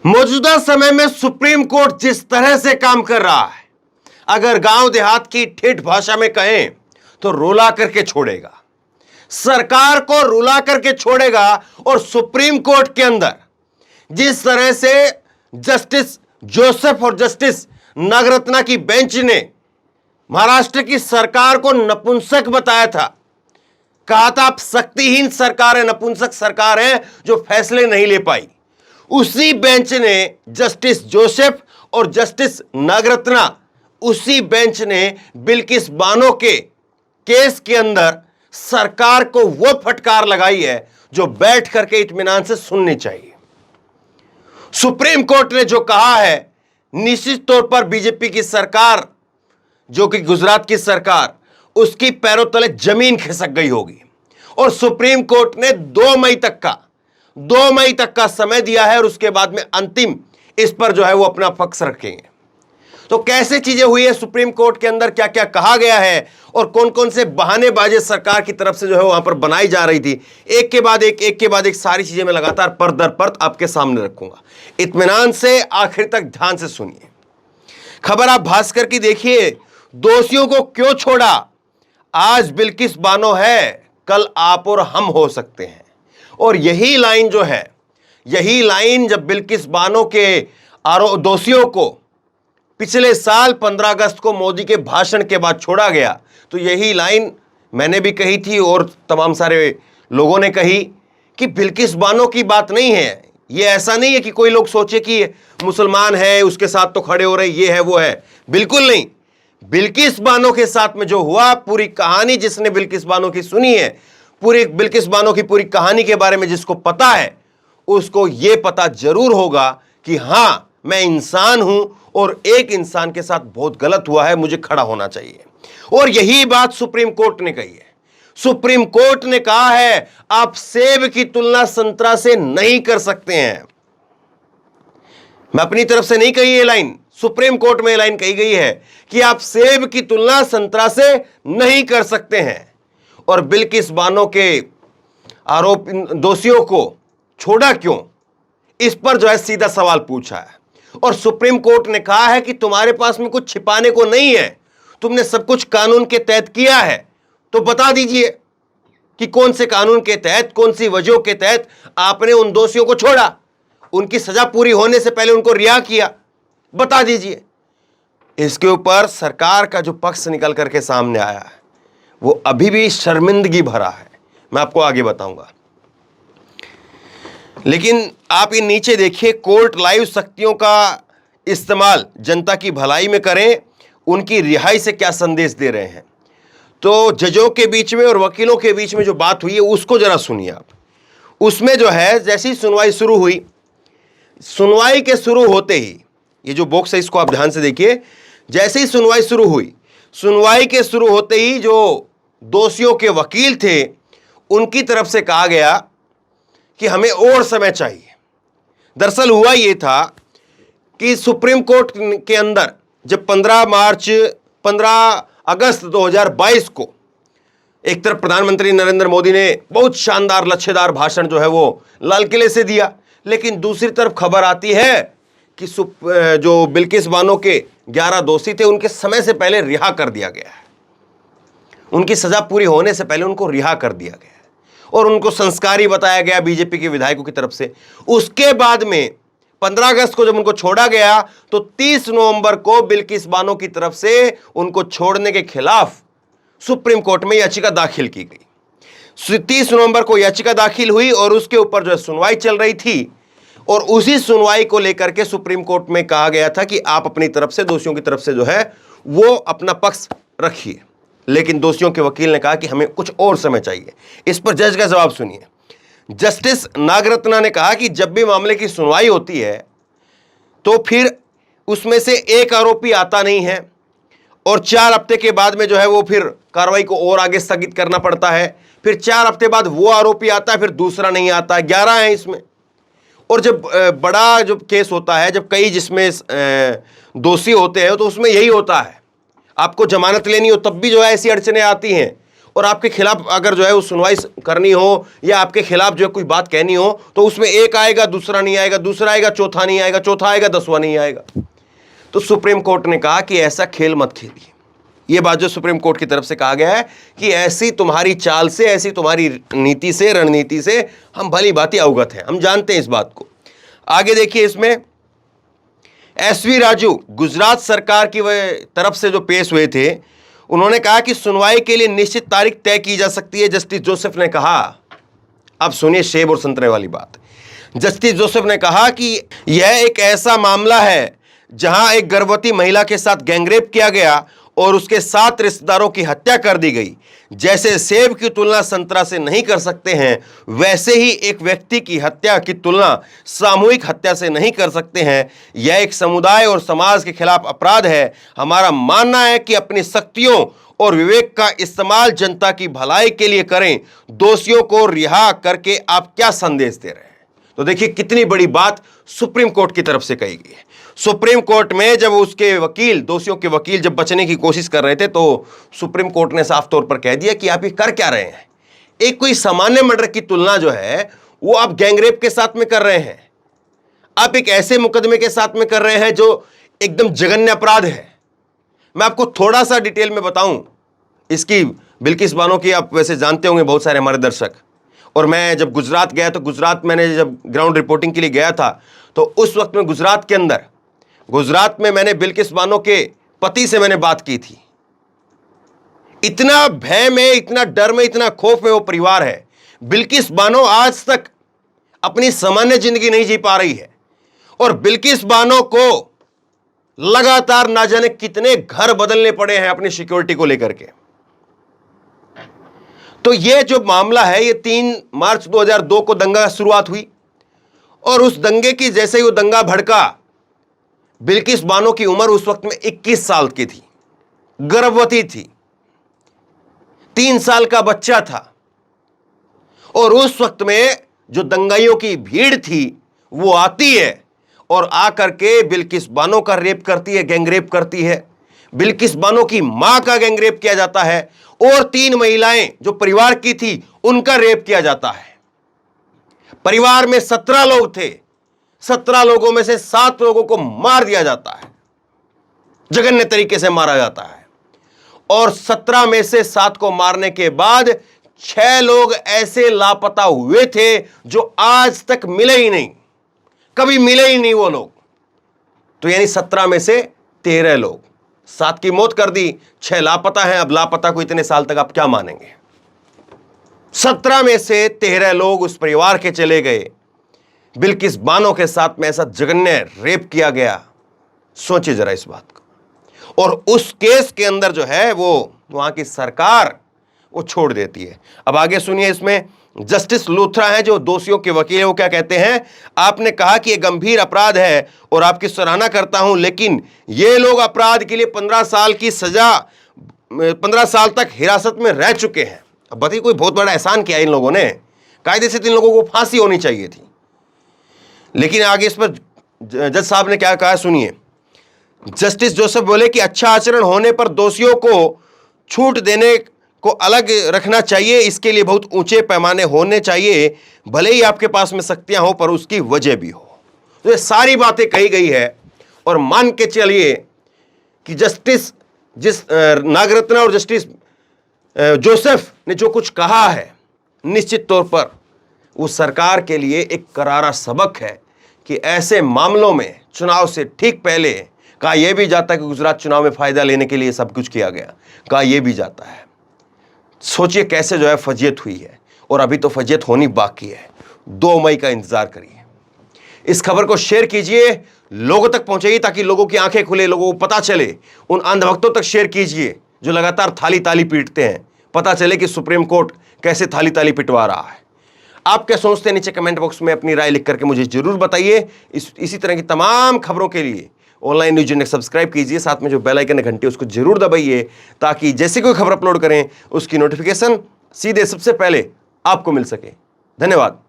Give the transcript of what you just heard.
मौजूदा समय में सुप्रीम कोर्ट जिस तरह से काम कर रहा है, अगर गांव देहात की ठेठ भाषा में कहें तो रुला करके छोड़ेगा, सरकार को रुला करके छोड़ेगा। और सुप्रीम कोर्ट के अंदर जिस तरह से जस्टिस जोसेफ और जस्टिस नागरत्ना की बेंच ने महाराष्ट्र की सरकार को नपुंसक बताया था, कहा था आप शक्तिहीन सरकार है, नपुंसक सरकार है जो फैसले नहीं ले पाई, उसी बेंच ने जस्टिस जोसेफ और जस्टिस नागरत्ना, उसी बेंच ने बिल्किस बानो के केस के अंदर सरकार को वो फटकार लगाई है जो बैठ करके इत्मीनान से सुननी चाहिए। सुप्रीम कोर्ट ने जो कहा है, निश्चित तौर पर बीजेपी की सरकार, जो कि गुजरात की सरकार, उसकी पैरों तले जमीन खिसक गई होगी। और सुप्रीम कोर्ट ने 2 मई तक का समय दिया है और उसके बाद में अंतिम इस पर जो है वो अपना पक्ष रखेंगे। तो कैसे चीजें हुई है सुप्रीम कोर्ट के अंदर, क्या क्या कहा गया है और कौन कौन से बहानेबाजी सरकार की तरफ से जो है वहां पर बनाई जा रही थी, एक के बाद एक सारी चीजें मैं लगातार परत दर परत आपके सामने रखूंगा। इत्मीनान से आखिर तक ध्यान से सुनिए। खबर आप भास्कर की देखिए, दोषियों को क्यों छोड़ा, आज बिल्किस बानो है, कल आप और हम हो सकते हैं। और यही लाइन जो है, यही लाइन जब बिल्किस बानो के दोषियों को पिछले साल 15 अगस्त को मोदी के भाषण के बाद छोड़ा गया, तो यही लाइन मैंने भी कही थी और तमाम सारे लोगों ने कही कि बिल्किस बानो की बात नहीं है। ये ऐसा नहीं है कि कोई लोग सोचे कि मुसलमान है उसके साथ तो खड़े हो रहे, ये है वो है, बिल्कुल नहीं। बिल्किस बानो के साथ में जो हुआ, पूरी कहानी जिसने बिल्किस बानो की सुनी है, पूरी बिल्किस बानो की पूरी कहानी के बारे में जिसको पता है, उसको यह पता जरूर होगा कि हां, मैं इंसान हूं और एक इंसान के साथ बहुत गलत हुआ है, मुझे खड़ा होना चाहिए। और यही बात सुप्रीम कोर्ट ने कही है। सुप्रीम कोर्ट ने कहा है आप सेब की तुलना संतरा से नहीं कर सकते हैं। मैं अपनी तरफ से नहीं कही ये लाइन, सुप्रीम कोर्ट में लाइन कही गई है कि आप सेब की तुलना संतरा से नहीं कर सकते हैं। और बिल्किस बानो के आरोप दोषियों को छोड़ा क्यों, इस पर जो है सीधा सवाल पूछा है। और सुप्रीम कोर्ट ने कहा है कि तुम्हारे पास में कुछ छिपाने को नहीं है, तुमने सब कुछ कानून के तहत किया है, तो बता दीजिए कि कौन से कानून के तहत, कौन सी वजहों के तहत आपने उन दोषियों को छोड़ा, उनकी सजा पूरी होने से पहले उनको रिहा किया, बता दीजिए। इसके ऊपर सरकार का जो पक्ष निकल करके सामने आया है वो अभी भी शर्मिंदगी भरा है, मैं आपको आगे बताऊंगा। लेकिन आप ये नीचे देखिए, कोर्ट लाइव शक्तियों का इस्तेमाल जनता की भलाई में करें, उनकी रिहाई से क्या संदेश दे रहे हैं। तो जजों के बीच में और वकीलों के बीच में जो बात हुई है उसको जरा सुनिए आप। उसमें जो है, जैसी सुनवाई शुरू हुई, सुनवाई के शुरू होते ही, ये जो बॉक्स है इसको आप ध्यान से देखिए, जैसे ही सुनवाई शुरू हुई, सुनवाई के शुरू होते ही जो दोषियों के वकील थे उनकी तरफ से कहा गया कि हमें और समय चाहिए। दरअसल हुआ ये था कि सुप्रीम कोर्ट के अंदर जब 15 अगस्त 2022 को एक तरफ प्रधानमंत्री नरेंद्र मोदी ने बहुत शानदार लच्छेदार भाषण जो है वो लाल किले से दिया, लेकिन दूसरी तरफ खबर आती है कि जो बिल्किस बानो के 11 दोषी थे उनके समय से पहले रिहा कर दिया गया है, उनकी सजा पूरी होने से पहले उनको रिहा कर दिया गया है और उनको संस्कारी बताया गया बीजेपी के विधायकों की तरफ से। उसके बाद में 15 अगस्त को जब उनको छोड़ा गया तो 30 नवंबर को बिल्किस बानो की तरफ से उनको छोड़ने के खिलाफ सुप्रीम कोर्ट में याचिका दाखिल की गई। 30 नवंबर को याचिका दाखिल हुई और उसके ऊपर जो है सुनवाई चल रही थी और उसी सुनवाई को लेकर के सुप्रीम कोर्ट में कहा गया था कि आप अपनी तरफ से, दोषियों की तरफ से जो है वो अपना पक्ष रखिए। लेकिन दोषियों के वकील ने कहा कि हमें कुछ और समय चाहिए। इस पर जज का जवाब सुनिए। जस्टिस नागरत्ना ने कहा कि जब भी मामले की सुनवाई होती है तो फिर उसमें से एक आरोपी आता नहीं है और 4 हफ्ते के बाद में जो है वो फिर कार्रवाई को और आगे स्थगित करना पड़ता है। फिर 4 हफ्ते बाद वो आरोपी आता है, फिर दूसरा नहीं आता, 11 है इसमें। और जब बड़ा जो केस होता है, जब कई जिसमें दोषी होते हैं तो उसमें यही होता है, आपको जमानत लेनी हो तब भी जो है ऐसी अड़चने आती हैं और आपके खिलाफ अगर जो है वो सुनवाई करनी हो या आपके खिलाफ जो है कोई बात कहनी हो तो उसमें एक आएगा, दूसरा नहीं आएगा, दूसरा आएगा, चौथा नहीं आएगा, चौथा आएगा, 10वां नहीं आएगा। तो सुप्रीम कोर्ट ने कहा कि ऐसा खेल मत खेलिए। यह बात जो सुप्रीम कोर्ट की तरफ से कहा गया है कि ऐसी तुम्हारी चाल से, ऐसी तुम्हारी नीति से, रणनीति से हम भली भांति अवगत हैं, हम जानते हैं इस बात को। आगे देखिए, इसमें एसवी राजू गुजरात सरकार की तरफ से जो पेश हुए थे, उन्होंने कहा कि सुनवाई के लिए निश्चित तारीख तय की जा सकती है। जस्टिस जोसेफ ने कहा, अब सुनिए सेब और संतरे वाली बात। जस्टिस जोसेफ ने कहा कि यह एक ऐसा मामला है जहां एक गर्भवती महिला के साथ गैंगरेप किया गया और उसके 7 रिश्तेदारों की हत्या कर दी गई। जैसे सेब की तुलना संतरा से नहीं कर सकते हैं, वैसे ही एक व्यक्ति की हत्या की तुलना सामूहिक हत्या से नहीं कर सकते हैं। यह एक समुदाय और समाज के खिलाफ अपराध है। हमारा मानना है कि अपनी शक्तियों और विवेक का इस्तेमाल जनता की भलाई के लिए करें। दोषियों को रिहा करके आप क्या संदेश दे रहे हैं? तो देखिए कितनी बड़ी बात सुप्रीम कोर्ट की तरफ से कही गई है। सुप्रीम कोर्ट में जब उसके वकील, दोषियों के वकील जब बचने की कोशिश कर रहे थे तो सुप्रीम कोर्ट ने साफ तौर पर कह दिया कि आप ये कर क्या रहे हैं। एक कोई सामान्य मर्डर की तुलना जो है वो आप गैंगरेप के साथ में कर रहे हैं, आप एक ऐसे मुकदमे के साथ में कर रहे हैं जो एकदम जघन्य अपराध है। मैं आपको थोड़ा सा डिटेल में बताऊं इसकी, बिल्किस बानो की आप वैसे जानते होंगे बहुत सारे हमारे दर्शक। और मैं जब गुजरात गया तो गुजरात मैंने जब ग्राउंड रिपोर्टिंग के लिए गया था तो उस वक्त में गुजरात में मैंने बिल्किस बानो के पति से मैंने बात की थी। इतना भय में, इतना डर में, इतना खौफ में वो परिवार है। बिल्किस बानो आज तक अपनी सामान्य जिंदगी नहीं जी पा रही है और बिल्किस बानो को लगातार ना जाने कितने घर बदलने पड़े हैं अपनी सिक्योरिटी को लेकर के। तो ये जो मामला है, ये 3 मार्च 2002 को दंगा शुरुआत हुई और उस दंगे की जैसे ही वो दंगा भड़का, बिल्किस बानो की उम्र उस वक्त में 21 साल की थी, गर्भवती थी, 3 साल का बच्चा था। और उस वक्त में जो दंगाइयों की भीड़ थी वो आती है और आकर के बिल्किस बानो का रेप करती है, गैंगरेप करती है। बिल्किस बानो की मां का गैंगरेप किया जाता है और 3 महिलाएं जो परिवार की थी उनका रेप किया जाता है। परिवार में 17 लोग थे, 17 लोगों में से 7 लोगों को मार दिया जाता है, जघन्य तरीके से मारा जाता है। और 17 में से 7 को मारने के बाद 6 लोग ऐसे लापता हुए थे जो आज तक मिले ही नहीं, कभी मिले ही नहीं वो लोग। तो यानी 17 में से 13 लोग, 7 की मौत कर दी, 6 लापता हैं। अब लापता को इतने साल तक आप क्या मानेंगे? 17 में से 13 लोग उस परिवार के चले गए। बिल्किस बानो के साथ में ऐसा जघन्य रेप किया गया, सोचिए जरा इस बात को। और उस केस के अंदर जो है वो वहां की सरकार वो छोड़ देती है। अब आगे सुनिए, इसमें जस्टिस लूथरा है जो दोषियों के वकील है, वो क्या कहते हैं? आपने कहा कि यह गंभीर अपराध है और आपकी सराहना करता हूं, लेकिन ये लोग अपराध के लिए 15 साल की सजा, 15 साल तक हिरासत में रह चुके हैं। अब बताइए, कोई बहुत बड़ा एहसान किया इन लोगों ने? कायदे से 3 लोगों को फांसी होनी चाहिए थी। लेकिन आगे इस पर जज साहब ने क्या कहा, सुनिए। जस्टिस जोसेफ बोले कि अच्छा आचरण होने पर दोषियों को छूट देने को अलग रखना चाहिए, इसके लिए बहुत ऊंचे पैमाने होने चाहिए, भले ही आपके पास में शक्तियां हो पर उसकी वजह भी हो। तो ये सारी बातें कही गई है और मान के चलिए कि जस्टिस नागरत्ना और जस्टिस जोसेफ ने जो कुछ कहा है, निश्चित तौर पर वो सरकार के लिए एक करारा सबक है कि ऐसे मामलों में चुनाव से ठीक पहले कहा यह भी जाता है कि गुजरात चुनाव में फायदा लेने के लिए सब कुछ किया गया, कहा यह भी जाता है। सोचिए कैसे जो है फजीयत हुई है और अभी तो फजीयत होनी बाकी है। 2 मई का इंतजार करिए। इस खबर को शेयर कीजिए, लोगों तक पहुंचाइए ताकि लोगों की आंखें खुले, लोगों को पता चले। उन अंधभक्तों तक शेयर कीजिए जो लगातार थाली ताली पीटते हैं, पता चले कि सुप्रीम कोर्ट कैसे थाली ताली पिटवा रहा है। आप क्या सोचते हैं? नीचे कमेंट बॉक्स में अपनी राय लिख करके मुझे जरूर बताइए। इसी तरह की तमाम खबरों के लिए ऑनलाइन न्यूज इंडेक्स सब्सक्राइब कीजिए, साथ में जो बेल आइकन है घंटी उसको जरूर दबाइए ताकि जैसे कोई खबर अपलोड करें उसकी नोटिफिकेशन सीधे सबसे पहले आपको मिल सके। धन्यवाद।